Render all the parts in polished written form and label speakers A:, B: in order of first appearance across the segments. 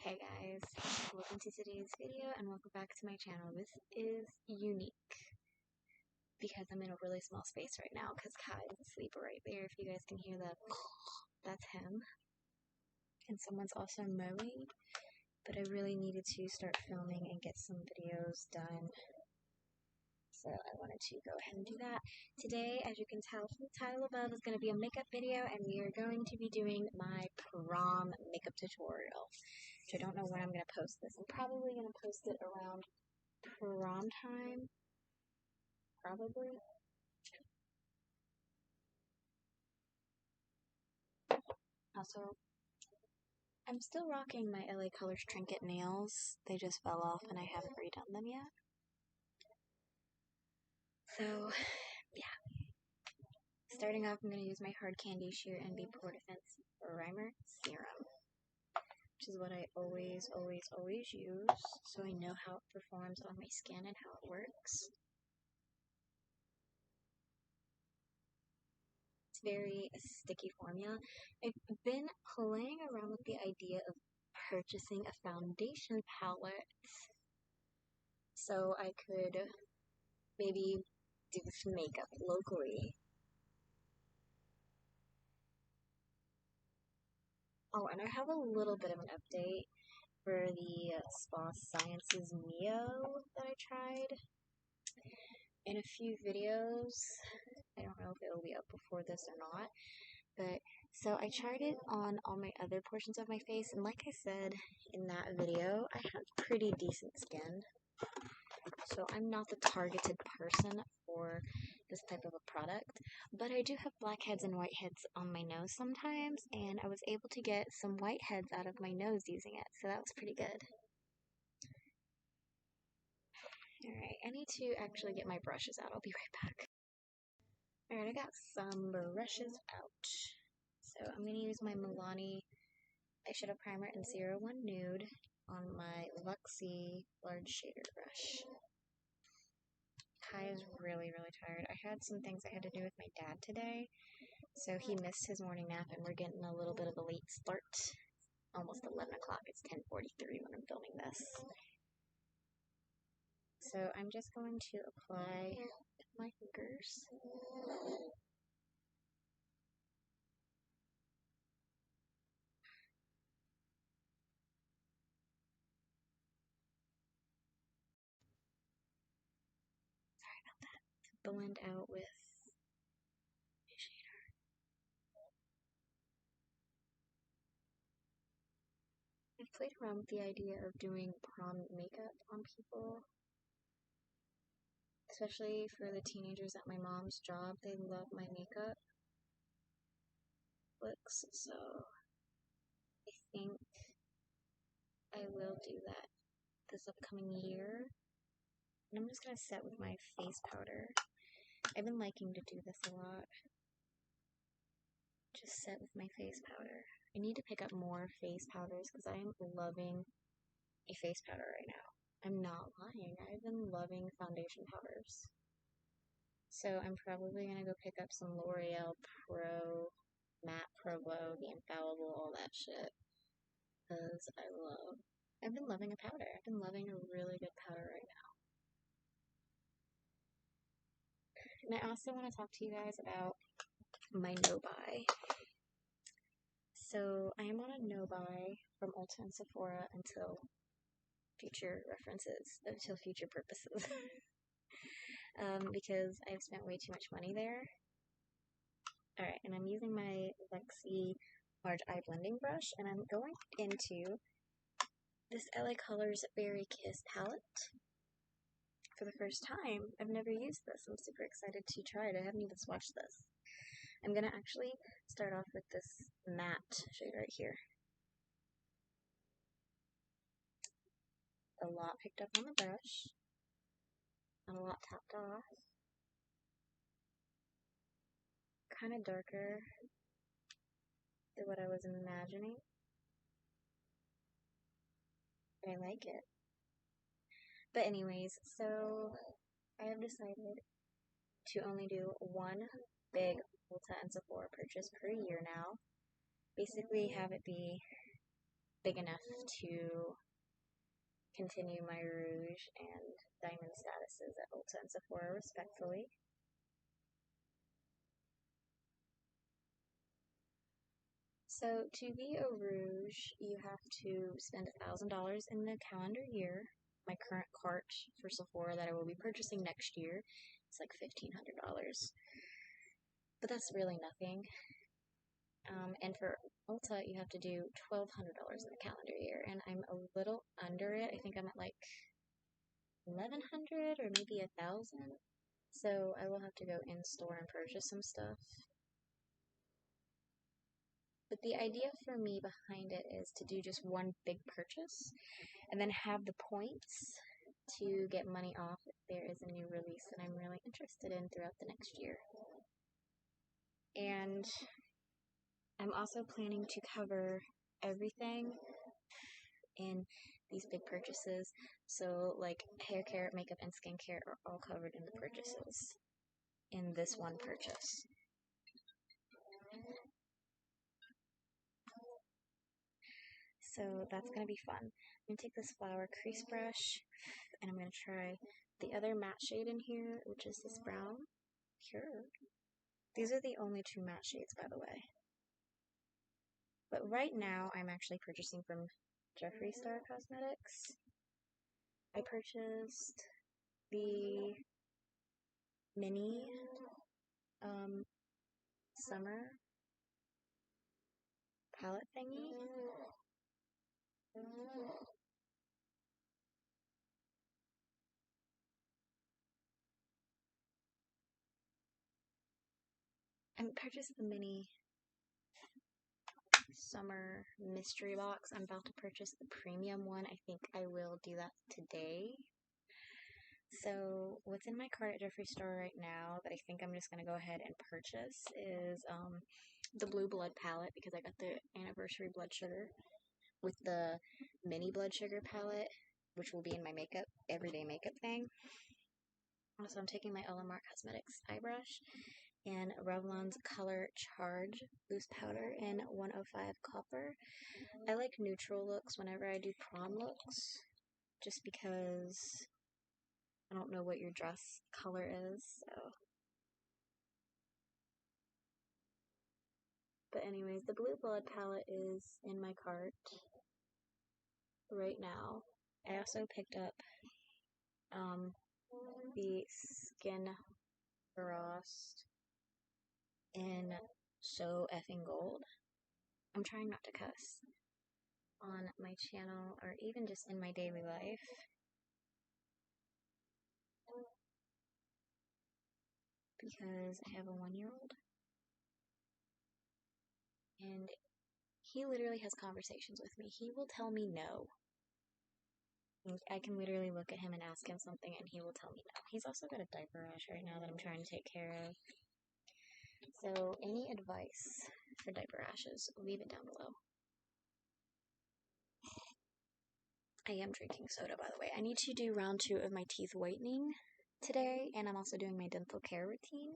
A: Hey guys, welcome to today's video and welcome back to my channel. This is unique because I'm in a really small space right now because Kai is asleep right there. If you guys can hear that, that's him. And someone's also mowing, but I really needed to start filming and get some videos done. So I wanted to go ahead and do that. Today, as you can tell from the title above, is going to be a makeup video, and we are going to be doing my prom makeup tutorial. Which I don't know when I'm going to post this. I'm probably going to post it around prom time. Probably. Also, I'm still rocking my LA Colors Trinket nails. They just fell off and I haven't redone them yet. So, yeah. Starting off, I'm going to use my Hard Candy Sheer NB Pore Defense Primer Serum, which is what I always use, so I know how it performs on my skin and how it works. It's very sticky formula. I've been playing around with the idea of purchasing a foundation palette so I could maybe do some makeup locally. Oh, and I have a little bit of an update for the Spa Sciences Neo that I tried in a few videos. I don't know if it will be up before this or not, but so I tried it on all my other portions of my face, and like I said in that video, I have pretty decent skin. So I'm not the targeted person for this type of a product, but I do have blackheads and whiteheads on my nose sometimes, and I was able to get some whiteheads out of my nose using it, so that was pretty good. Alright, I need to actually get my brushes out. I'll be right back. Alright, I got some brushes out. So I'm going to use my Milani eyeshadow primer in 01 Nude on my Luxie large shader brush. Kai is really tired. I had some things I had to do with my dad today, so he missed his morning nap and we're getting a little bit of a late start. Almost 11 o'clock. It's 10:43 when I'm filming this. So I'm just going to apply with my fingers. Sorry about that. To blend out with my shader. I've played around with the idea of doing prom makeup on people. Especially for the teenagers at my mom's job. They love my makeup looks, so I think I will do that this upcoming year. And I'm just going to set with my face powder. I've been liking to do this a lot. Just set with my face powder. I need to pick up more face powders because I am loving a face powder right now. I'm not lying. I've been loving foundation powders. So I'm probably going to go pick up some L'Oreal Pro Matte Pro Glow, the Infallible, all that shit. Because I've been loving a powder. I've been loving a really good powder right now. And I also want to talk to you guys about my no-buy. So I am on a no-buy from Ulta and Sephora until future purposes. Because I've spent way too much money there. Alright, and I'm using my Luxie large eye blending brush, and I'm going into this LA Colors Berry Kiss palette for the first time. I've never used this. I'm super excited to try it. I haven't even swatched this. I'm going to actually start off with this matte shade right here. A lot picked up on the brush, and a lot tapped off. Kind of darker than what I was imagining. But I like it. But anyways, so I have decided to only do one big Ulta and Sephora purchase per year now. Basically have it be big enough to continue my rouge and diamond statuses at Ulta and Sephora respectfully. So to be a rouge, you have to spend $1,000 in the calendar year. My current cart for Sephora that I will be purchasing next year is like $1,500, but that's really nothing. And for Ulta, you have to do $1,200 in the calendar year, and I'm a little under it. I think I'm at like 1,100 or maybe 1,000. So I will have to go in store and purchase some stuff. But the idea for me behind it is to do just one big purchase and then have the points to get money off if there is a new release that I'm really interested in throughout the next year. And I'm also planning to cover everything in these big purchases. So like hair care, makeup, and skincare are all covered in the purchases in this one purchase. So that's going to be fun. I'm going to take this flower crease brush and I'm going to try the other matte shade in here, which is this brown. Here. These are the only two matte shades, by the way. But right now, I'm actually purchasing from Jeffree Star Cosmetics. I purchased the mini summer palette thingy. I purchased the mini summer mystery box. I'm about to purchase the premium one. I think I will do that today. So what's in my cart at Jeffree Star right now that I think I'm just going to go ahead and purchase is the Blue Blood palette, because I got the anniversary blood sugar with the mini blood sugar palette, which will be in my makeup, everyday makeup thing. Also, I'm taking my LMR Cosmetics eye brush and Revlon's Color Charge Loose Powder in 105 Copper. I like neutral looks whenever I do prom looks, just because I don't know what your dress color is, so. But anyways, the Blue Blood palette is in my cart right now. I also picked up the Skin Frost in So Effing Gold. I'm trying not to cuss on my channel or even just in my daily life. Because I have a 1-year-old. And he literally has conversations with me. He will tell me no. I can literally look at him and ask him something and he will tell me no. He's also got a diaper rash right now that I'm trying to take care of. So any advice for diaper rashes, leave it down below. I am drinking soda, by the way. I need to do round 2 of my teeth whitening today, and I'm also doing my dental care routine.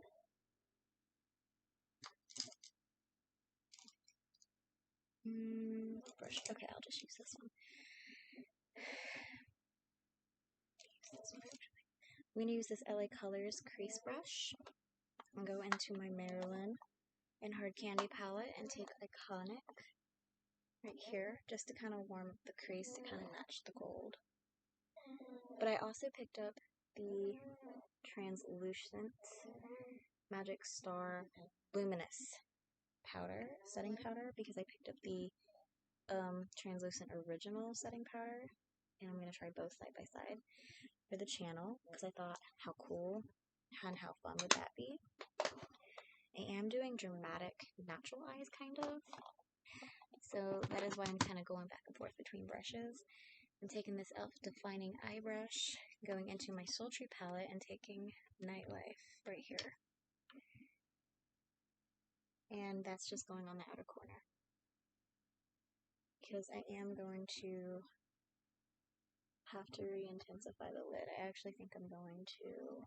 A: Brush. Okay, I'll just use this one. I'm going to use this LA Colors crease brush and go into my Marilyn and Hard Candy palette and take Iconic right here just to kind of warm up the crease to kind of match the gold. But I also picked up the Translucent Magic Star Luminous powder, setting powder, because I picked up the Translucent Original setting powder, and I'm going to try both side by side for the channel, because I thought, how cool and how fun would that be? I am doing dramatic natural eyes, kind of, so that is why I'm kind of going back and forth between brushes. I'm taking this e.l.f. Defining Eye Brush, going into my Sultry palette, and taking Nightlife right here. And that's just going on the outer corner, because I am going to have to re-intensify the lid. I actually think I'm going to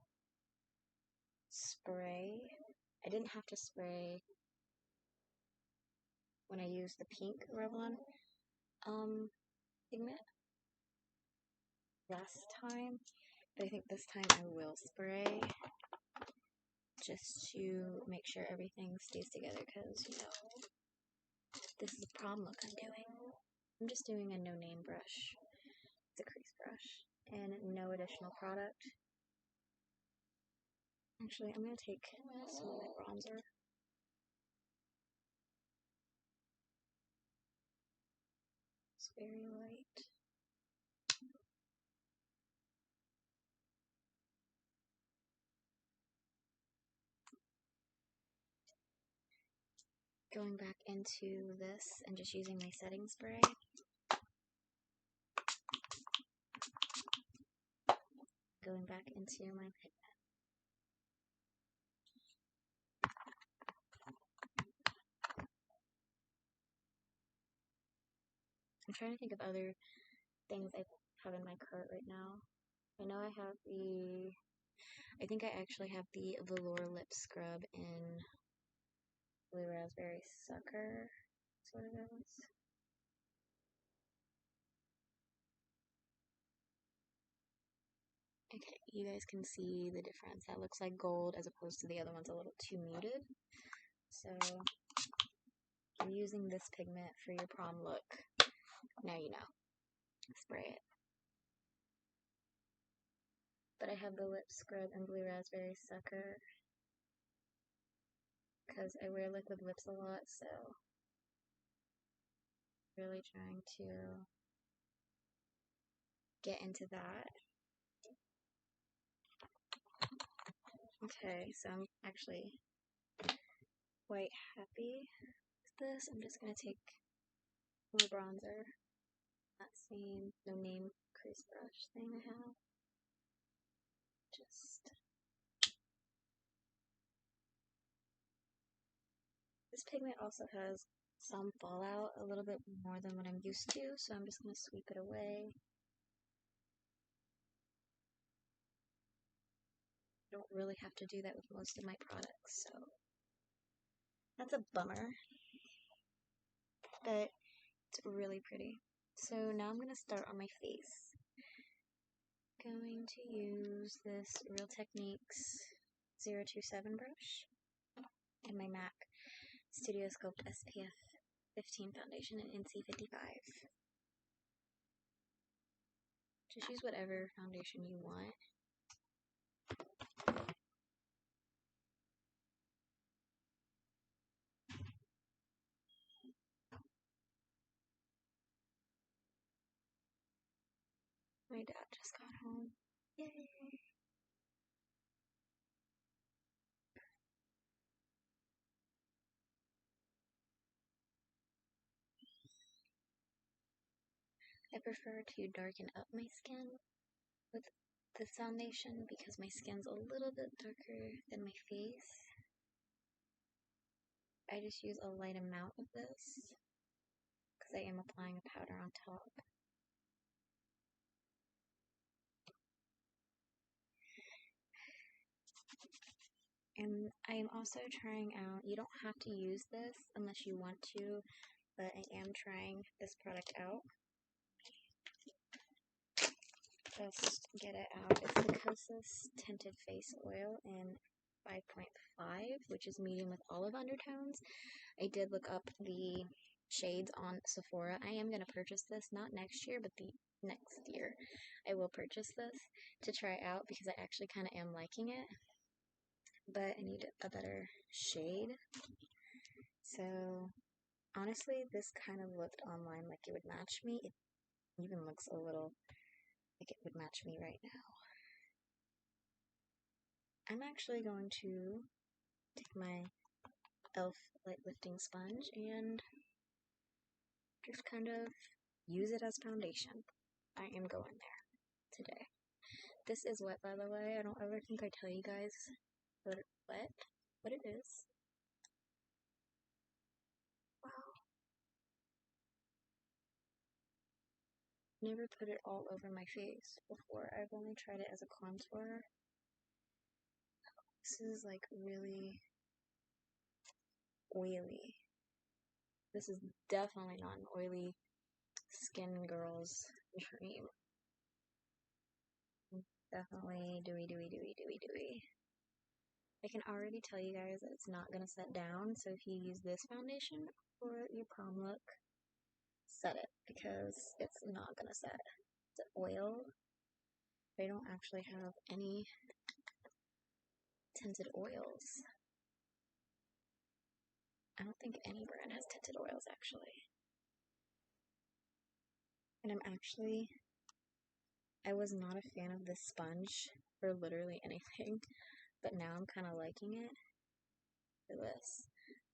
A: spray. I didn't have to spray when I used the pink Revlon, pigment last time, but I think this time I will spray just to make sure everything stays together, because, you know, this is a prom look I'm doing. I'm just doing a no-name brush. It's a crease brush, and no additional product. Actually, I'm going to take some of my bronzer. It's very light. Going back into this and just using my setting spray. Going back into my pigment. I'm trying to think of other things I have in my cart right now. I know I have I think I actually have the Velour Lip Scrub in Blue Raspberry Sucker. That's what it is. Okay, you guys can see the difference. That looks like gold as opposed to the other one's a little too muted. So, if you're using this pigment for your prom look, now you know. Spray it. But I have the lip scrub in Blue Raspberry Sucker because I wear liquid lips a lot, so really trying to get into that. Okay, so I'm actually quite happy with this. I'm just going to take more bronzer, that same no-name crease brush thing I have. Just... This pigment also has some fallout, a little bit more than what I'm used to, so I'm just going to sweep it away. I don't really have to do that with most of my products, so that's a bummer, but it's really pretty. So now I'm going to start on my face. Going to use this Real Techniques 027 brush and my MAC Studio Sculpt SPF 15 foundation in NC55. Just use whatever foundation you want. My dad just got home. Yay! I prefer to darken up my skin with this foundation because my skin's a little bit darker than my face. I just use a light amount of this because I am applying a powder on top. And I am also trying out, you don't have to use this unless you want to, but I am trying this product out. Just get it out. It's the Kosas Tinted Face Oil in 5.5, which is medium with olive undertones. I did look up the shades on Sephora. I am going to purchase this, not next year, but the next year. I will purchase this to try out because I actually kind of am liking it. But I need a better shade. So, honestly, this kind of looked online like it would match me. It even looks a little like it would match me right now. I'm actually going to take my e.l.f. light lifting sponge and just kind of use it as foundation. I am going there today. This is wet, by the way. I don't ever think I tell you guys what it is. Wow. Never put it all over my face before. I've only tried it as a contour. This is like really oily. This is definitely not an oily skin girl's dream. Definitely dewy. I can already tell you guys that it's not going to set down, so if you use this foundation for your prom look, set it, because it's not going to set. It's oil. They don't actually have any tinted oils. I don't think any brand has tinted oils, actually. And I was not a fan of this sponge for literally anything, but now I'm kind of liking it for this.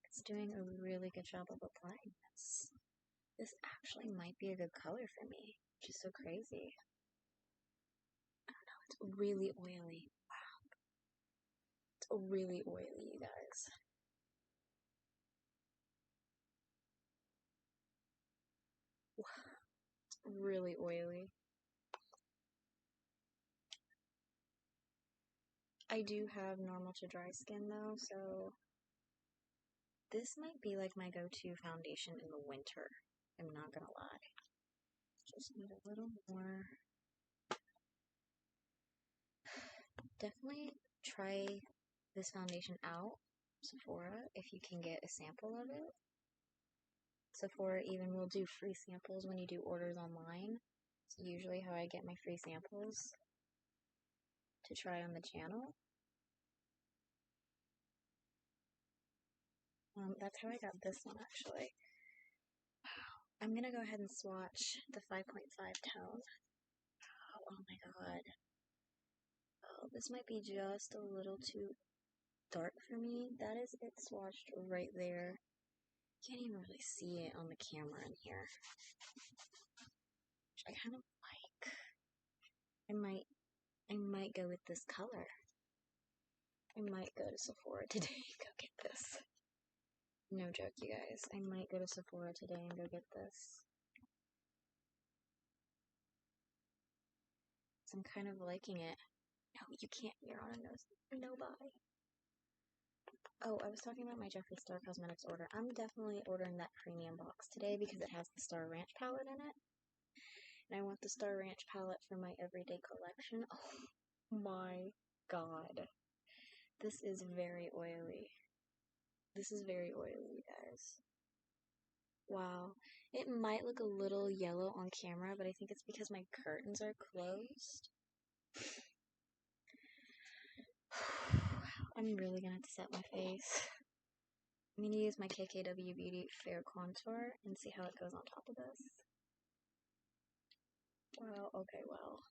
A: It's doing a really good job of applying this. This actually might be a good color for me, which is so crazy. I don't know, it's really oily. Wow. It's really oily, you guys. Wow. It's really oily. I do have normal to dry skin though, so this might be like my go-to foundation in the winter. I'm not gonna lie. Just need a little more. Definitely try this foundation out, Sephora, if you can get a sample of it. Sephora even will do free samples when you do orders online. It's usually how I get my free samples to try on the channel. That's how I got this one, actually. I'm gonna go ahead and swatch the 5.5 tone. Oh my god. Oh, this might be just a little too dark for me. That is it swatched right there. Can't even really see it on the camera in here. Which I kind of like. I might go with this color. I might go to Sephora today and go get this. No joke, you guys. I might go to Sephora today and go get this. So I'm kind of liking it. No, you can't. You're on a nose. No, bye. Oh, I was talking about my Jeffree Star Cosmetics order. I'm definitely ordering that premium box today because it has the Star Ranch palette in it. And I want the Star Ranch palette for my everyday collection. Oh my god. This is very oily. This is very oily, you guys. Wow. It might look a little yellow on camera, but I think it's because my curtains are closed. I'm really gonna have to set my face. I'm gonna use my KKW Beauty Fair Contour and see how it goes on top of this. Well, okay, well.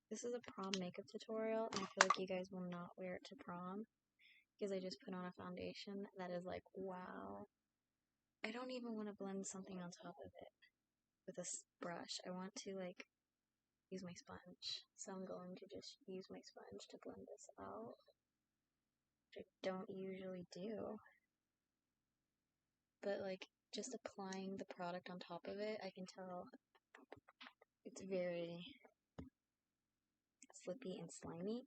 A: This is a prom makeup tutorial, and I feel like you guys will not wear it to prom, because I just put on a foundation that is like, wow. I don't even want to blend something on top of it with a brush. I want to, like, use my sponge. So I'm going to just use my sponge to blend this out, which I don't usually do. But, like, just applying the product on top of it, I can tell it's very slippy and slimy,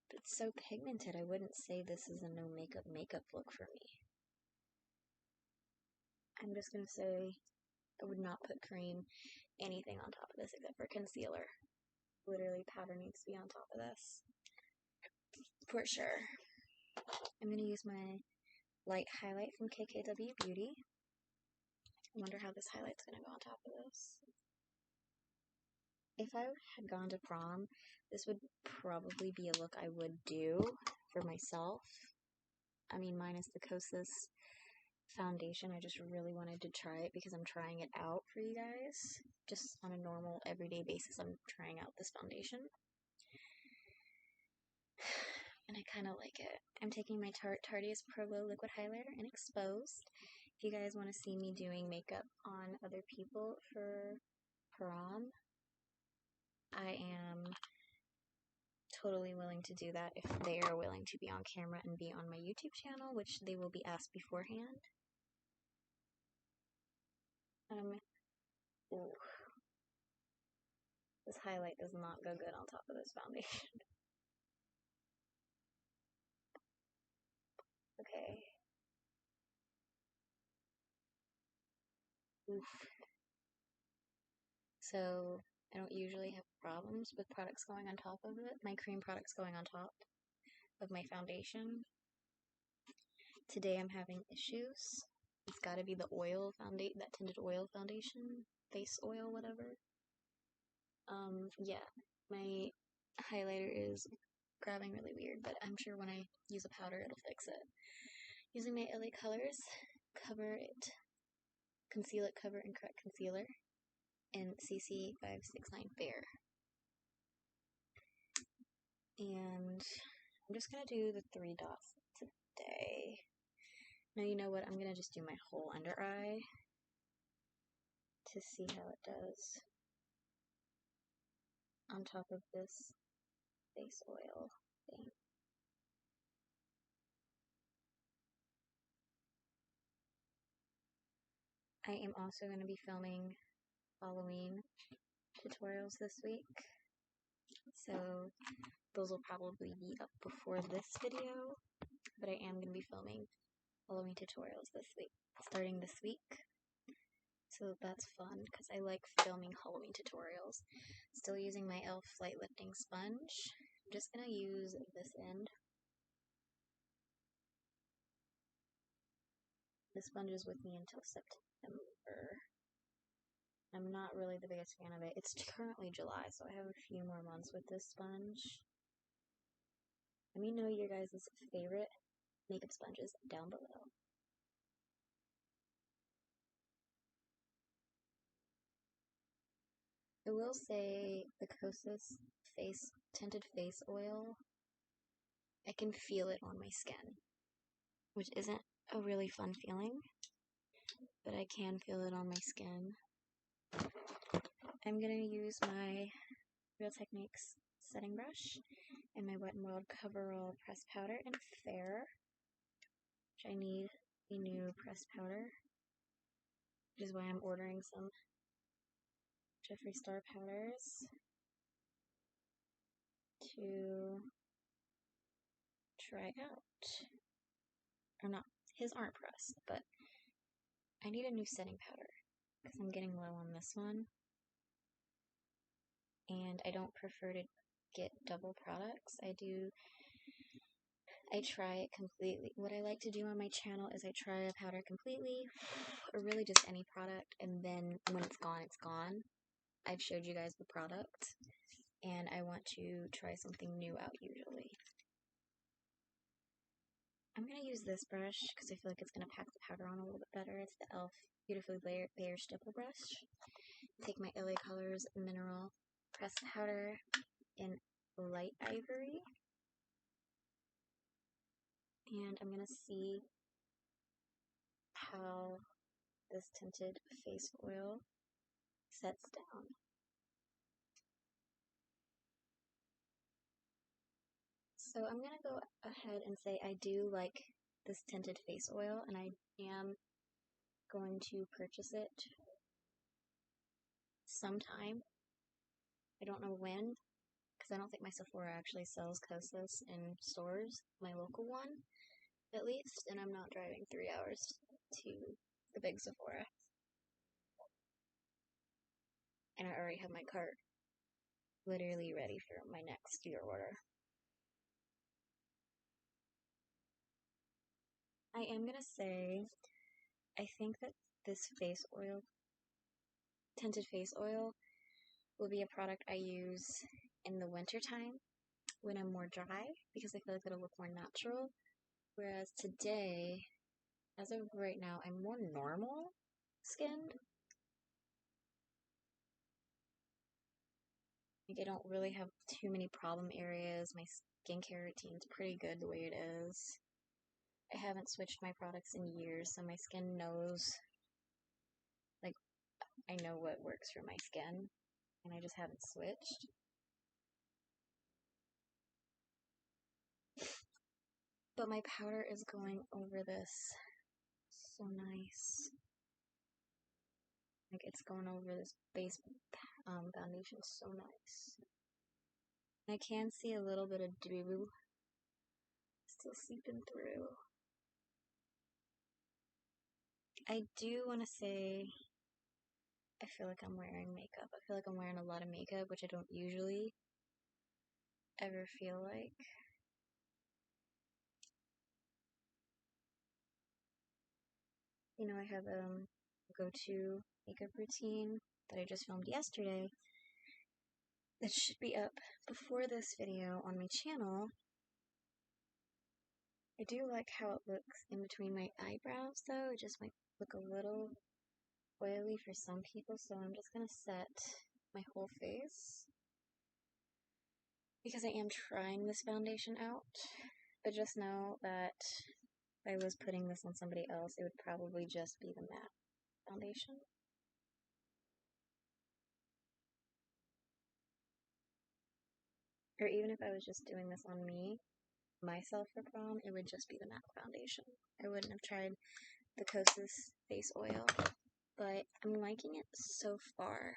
A: but it's so pigmented. I wouldn't say this is a no makeup look for me. I'm just gonna say I would not put cream, anything on top of this except for concealer. Literally, powder needs to be on top of this. For sure. I'm gonna use my light highlight from KKW Beauty. I wonder how this highlight's gonna go on top of this. If I had gone to prom, this would probably be a look I would do for myself. I mean, minus the Kosas foundation. I just really wanted to try it because I'm trying it out for you guys. Just on a normal, everyday basis, I'm trying out this foundation. And I kind of like it. I'm taking my Tarte's Pro Glow Liquid Highlighter in Exposed. If you guys want to see me doing makeup on other people for prom, I am totally willing to do that if they are willing to be on camera and be on my YouTube channel, which they will be asked beforehand. Ooh. This highlight does not go good on top of this foundation. Okay. Oof. So, I don't usually have problems with products going on top of it. My cream products going on top of my foundation. Today I'm having issues. It's gotta be the oil foundation, that tinted oil foundation, face oil, whatever. Yeah, my highlighter is grabbing really weird, but I'm sure when I use a powder it'll fix it. Using my LA Colors, cover it, conceal it, cover, and correct concealer in CC 569 Fair. And I'm just gonna do the 3 dots today. Now you know what, I'm gonna just do my whole under eye to see how it does on top of this face oil thing. I am also going to be filming Halloween tutorials this week, so those will probably be up before this video, but I am going to be filming Halloween tutorials this week, starting this week, so that's fun, because I like filming Halloween tutorials. Still using my e.l.f. light lifting sponge. I'm just going to use this end. This sponge is with me until September. I'm not really the biggest fan of it. It's currently July, so I have a few more months with this sponge. Let me know your guys' favorite makeup sponges down below. I will say the Kosas Tinted Face Oil, I can feel it on my skin, which isn't a really fun feeling, but I can feel it on my skin. I'm going to use my Real Techniques setting brush and my Wet n Wild Coverall pressed powder in Fair, which I need a new pressed powder, which is why I'm ordering some Jeffree Star powders to try out. Or not, his aren't pressed, but I need a new setting powder because I'm getting low on this one. And I don't prefer to get double products. I try it completely. What I like to do on my channel is I try a powder completely, or really just any product, and then when it's gone, it's gone. I've showed you guys the product, and I want to try something new out usually. I'm going to use this brush because I feel like it's going to pack the powder on a little bit better. It's the e.l.f. Beautifully Bare Stipple Brush. Take my LA Colors Mineral Pressed Powder in Light Ivory. And I'm going to see how this tinted face oil sets down. So I'm going to go ahead and say I do like this tinted face oil, and I am going to purchase it sometime. I don't know when, because I don't think my Sephora actually sells Kosas in stores, my local one, at least, and I'm not driving 3 hours to the big Sephora. And I already have my cart literally ready for my next year order. I am going to say, I think that this face oil, tinted face oil, will be a product I use in the winter time when I'm more dry, because I feel like it'll look more natural. Whereas today, as of right now, I'm more normal skinned. Like, I don't really have too many problem areas. My skincare routine's pretty good the way it is. I haven't switched my products in years, so my skin knows, like, I know what works for my skin, and I just haven't switched. But my powder is going over this so nice. Like, it's going over this base foundation so nice. I can see a little bit of dew still seeping through. I do want to say I feel like I'm wearing makeup. I feel like I'm wearing a lot of makeup, which I don't usually ever feel like. You know, I have a go-to makeup routine that I just filmed yesterday that should be up before this video on my channel. I do like how it looks in between my eyebrows, though. It just might look a little oily for some people, so I'm just gonna set my whole face because I am trying this foundation out. But just know that if I was putting this on somebody else, it would probably just be the matte foundation. Or even if I was just doing this on myself for prom, it would just be the matte foundation. I wouldn't have tried the Tinted Face Oil, but I'm liking it so far.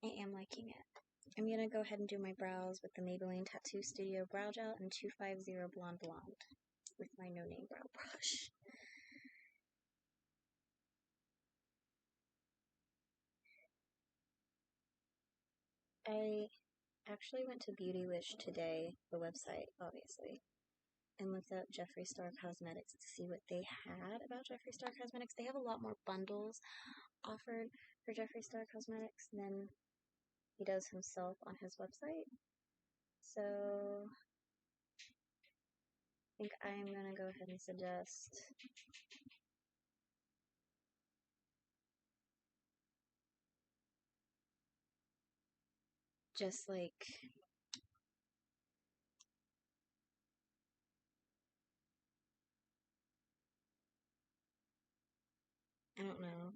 A: I am liking it. I'm gonna go ahead and do my brows with the Maybelline Tattoo Studio Brow Gel in 250 Blonde Blonde with my No Name Brow Brush. I actually went to Beautylish today, the website, obviously, and looked up Jeffree Star Cosmetics to see what they had about Jeffree Star Cosmetics. They have a lot more bundles offered for Jeffree Star Cosmetics than he does himself on his website. So I think I'm gonna go ahead and suggest just like I don't know,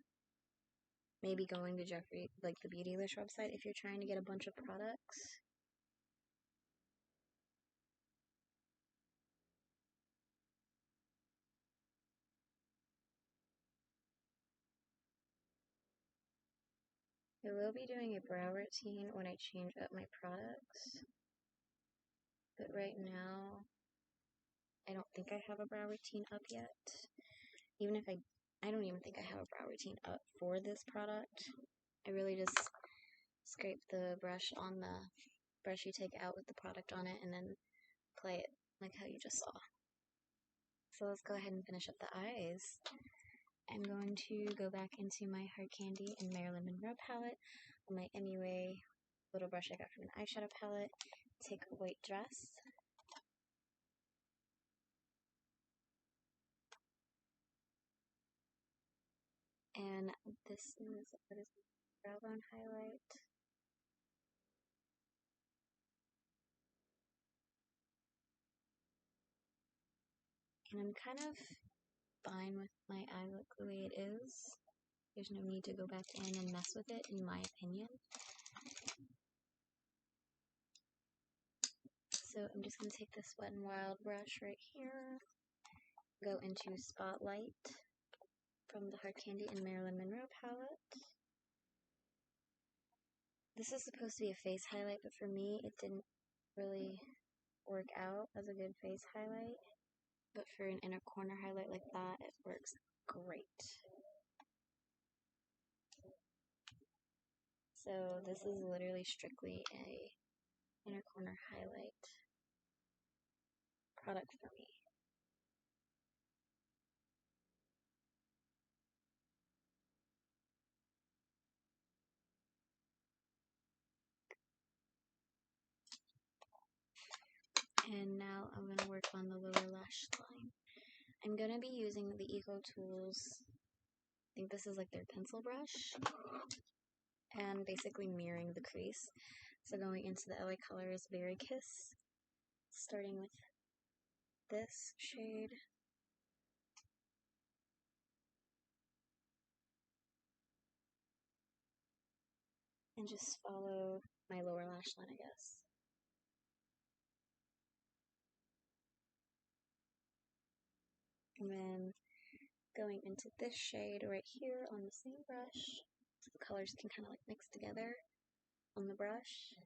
A: maybe going to Jeffree, like the Beautylish website if you're trying to get a bunch of products. I will be doing a brow routine when I change up my products, but right now I don't think I have a brow routine up yet. Even if I don't even think I have a brow routine up for this product. I really just scrape the brush on the brush you take out with the product on it and then apply it like how you just saw. So let's go ahead and finish up the eyes. I'm going to go back into my Hard Candy and Marilyn Monroe palette on my MUA little brush I got from an eyeshadow palette. Take a white dress. And this is, what is it? Brow bone highlight. And I'm kind of fine with my eye look the way it is. There's no need to go back in and mess with it, in my opinion. So I'm just going to take this Wet n Wild brush right here, go into Spotlight from the Hard Candy and Marilyn Monroe palette. This is supposed to be a face highlight, but for me it didn't really work out as a good face highlight. But for an inner corner highlight like that, it works great. So this is literally strictly a inner corner highlight product for me. And now I'm going to work on the lower lash line. I'm going to be using the Eco Tools, I think this is like their pencil brush, and basically mirroring the crease. So going into the LA Colors Berry Kiss, starting with this shade. And just follow my lower lash line, I guess. And then going into this shade right here on the same brush, so the colors can kind of like mix together on the brush.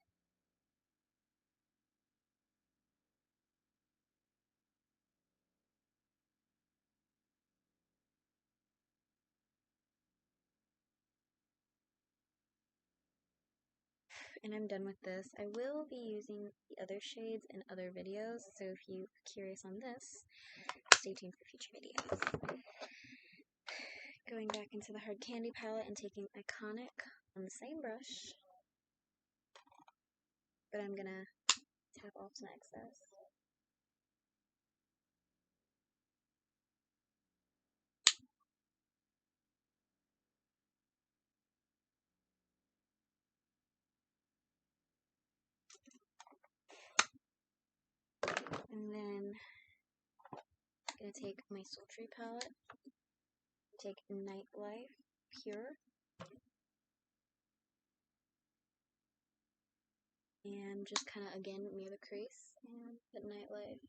A: And I'm done with this. I will be using the other shades in other videos, so if you're curious on this, stay tuned for future videos. Going back into the Hard Candy palette and taking Iconic on the same brush, but I'm gonna tap off some excess. And then I'm gonna take my Sultry palette, take Nightlife Pure, and just kind of again near the crease and put Nightlife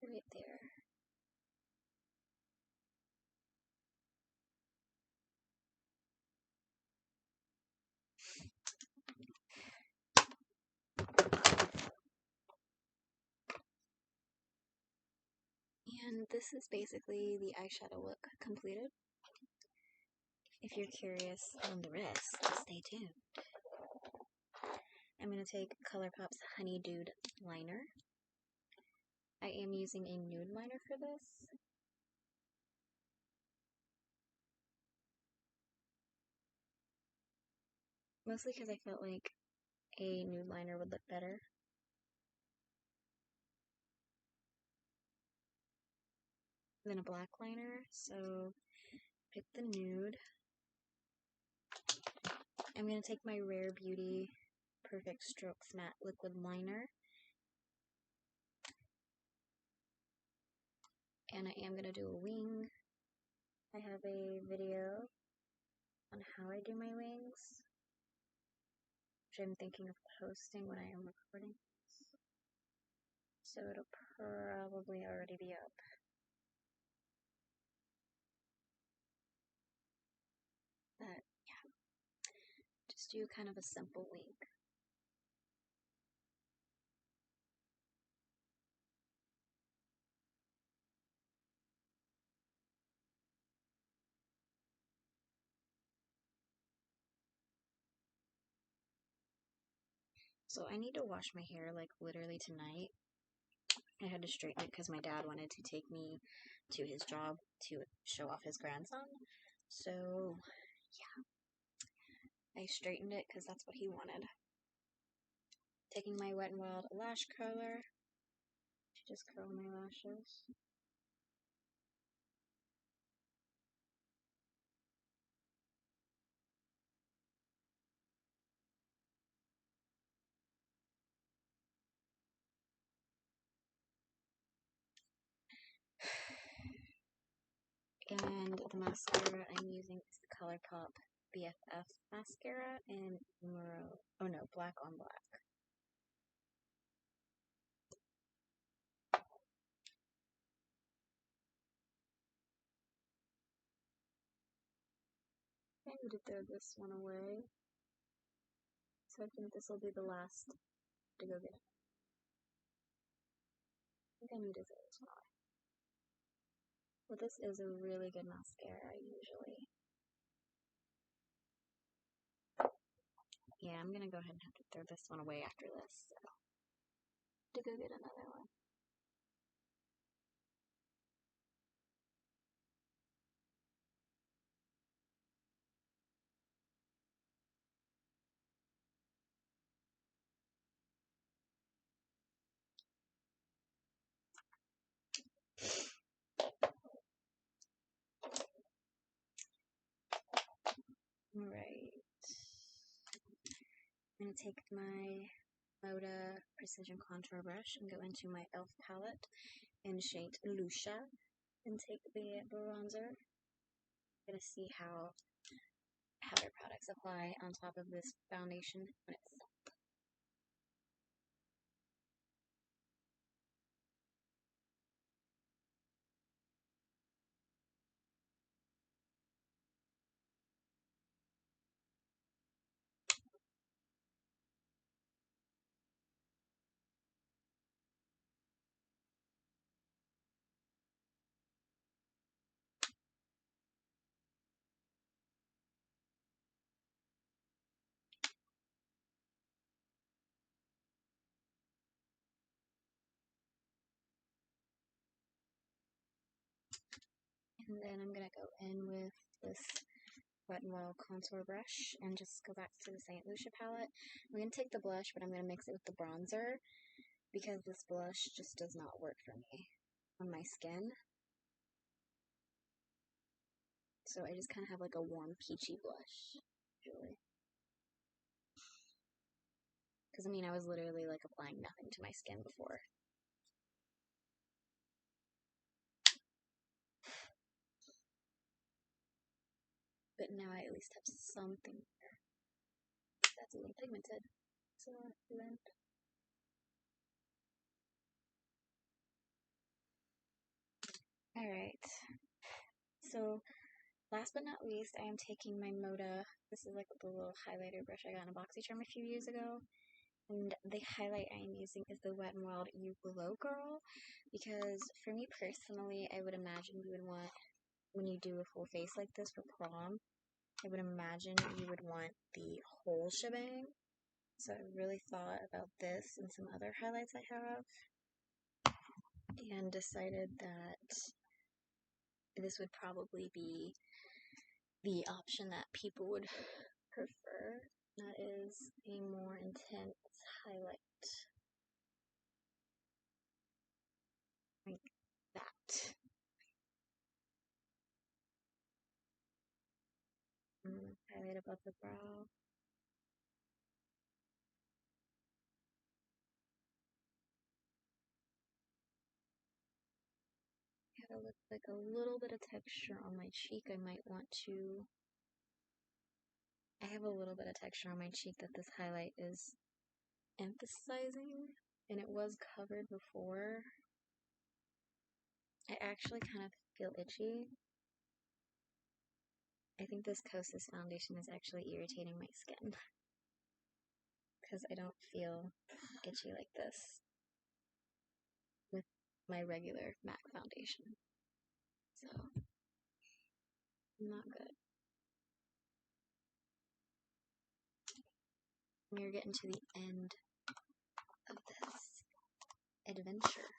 A: right there. And this is basically the eyeshadow look completed. If you're curious on the rest, stay tuned. I'm going to take ColourPop's Honey Dude liner. I am using a nude liner for this. Mostly because I felt like a nude liner would look better than a black liner, so pick the nude. I'm going to take my Rare Beauty Perfect Strokes Matte Liquid Liner, and I am going to do a wing. I have a video on how I do my wings, which I'm thinking of posting when I am recording, so it'll probably already be up. But yeah, just do kind of a simple wing. So I need to wash my hair like literally tonight. I had to straighten it because my dad wanted to take me to his job to show off his grandson. So yeah, I straightened it because that's what he wanted. Taking my Wet n Wild lash curler to just curl my lashes. And the mascara I'm using is the ColourPop BFF mascara in Black on Black. I need to throw this one away, so I think this will be the last to go get it. I think I need to throw this one away. But this is a really good mascara, usually. Yeah, I'm gonna go ahead and have to throw this one away after this, so to go get another one. Alright. I'm gonna take my Moda Precision Contour Brush and go into my e.l.f. palette in shade Lucia and take the bronzer. I'm gonna see how their products apply on top of this foundation when it's set. And then I'm going to go in with this Wet n Wild contour brush and just go back to the St. Lucia palette. I'm going to take the blush, but I'm going to mix it with the bronzer because this blush just does not work for me on my skin. So I just kind of have like a warm peachy blush, usually. Because I mean, I was literally like applying nothing to my skin before. But now I at least have something there. That's a little pigmented. So then. Alright. So last but not least, I am taking my Moda. This is like the little highlighter brush I got in a BoxyCharm a few years ago. And the highlight I am using is the Wet n Wild You Glow Girl. Because for me personally, I would imagine you would want, when you do a full face like this for prom, I would imagine you would want the whole shebang. So I really thought about this and some other highlights I have, and decided that this would probably be the option that people would prefer. That is a more intense highlight. Like that. Highlight above the brow. Have like a little bit of texture on my cheek. I might want to. I have a little bit of texture on my cheek that this highlight is emphasizing, and it was covered before. I actually kind of feel itchy. I think this Kosas foundation is actually irritating my skin because I don't feel itchy like this with my regular MAC foundation. So, not good. We're getting to the end of this adventure.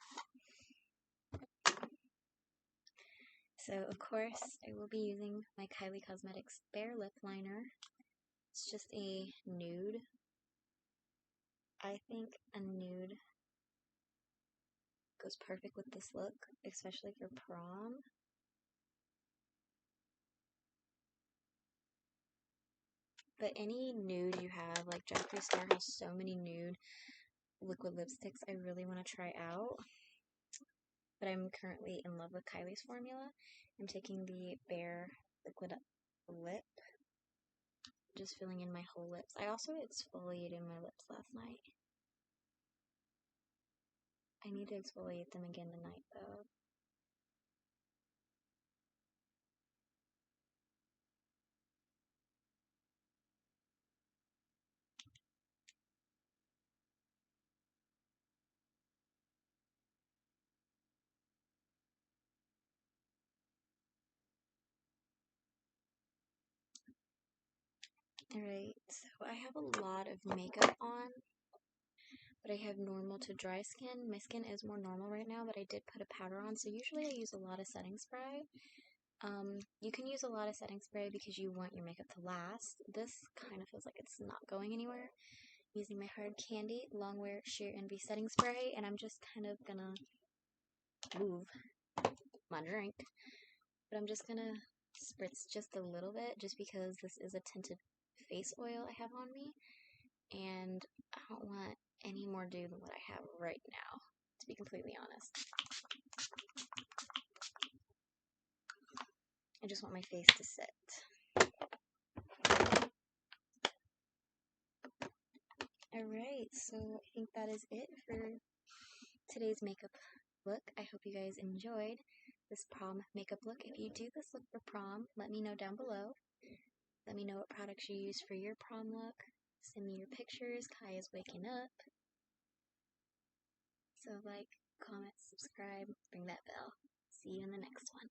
A: So, of course, I will be using my Kylie Cosmetics Bare Lip Liner. It's just a nude. I think a nude goes perfect with this look, especially for prom. But any nude you have, like Jeffree Star has so many nude liquid lipsticks I really want to try out. But I'm currently in love with Kylie's formula. I'm taking the Bare Liquid Lip, just filling in my whole lips. I also exfoliated my lips last night. I need to exfoliate them again tonight, though. Alright, so I have a lot of makeup on, but I have normal to dry skin. My skin is more normal right now, but I did put a powder on, so usually I use a lot of setting spray. You can use a lot of setting spray because you want your makeup to last. This kind of feels like it's not going anywhere. I'm using my Hard Candy Longwear Sheer Envy setting spray, and I'm just kind of gonna move my drink. But I'm just gonna spritz just a little bit, just because this is a tinted face oil I have on me, and I don't want any more dew than what I have right now, to be completely honest. I just want my face to sit. Alright, so I think that is it for today's makeup look. I hope you guys enjoyed this prom makeup look. If you do this look for prom, let me know down below. Let me know what products you use for your prom look. Send me your pictures. Kai is waking up. So like, comment, subscribe, ring that bell. See you in the next one.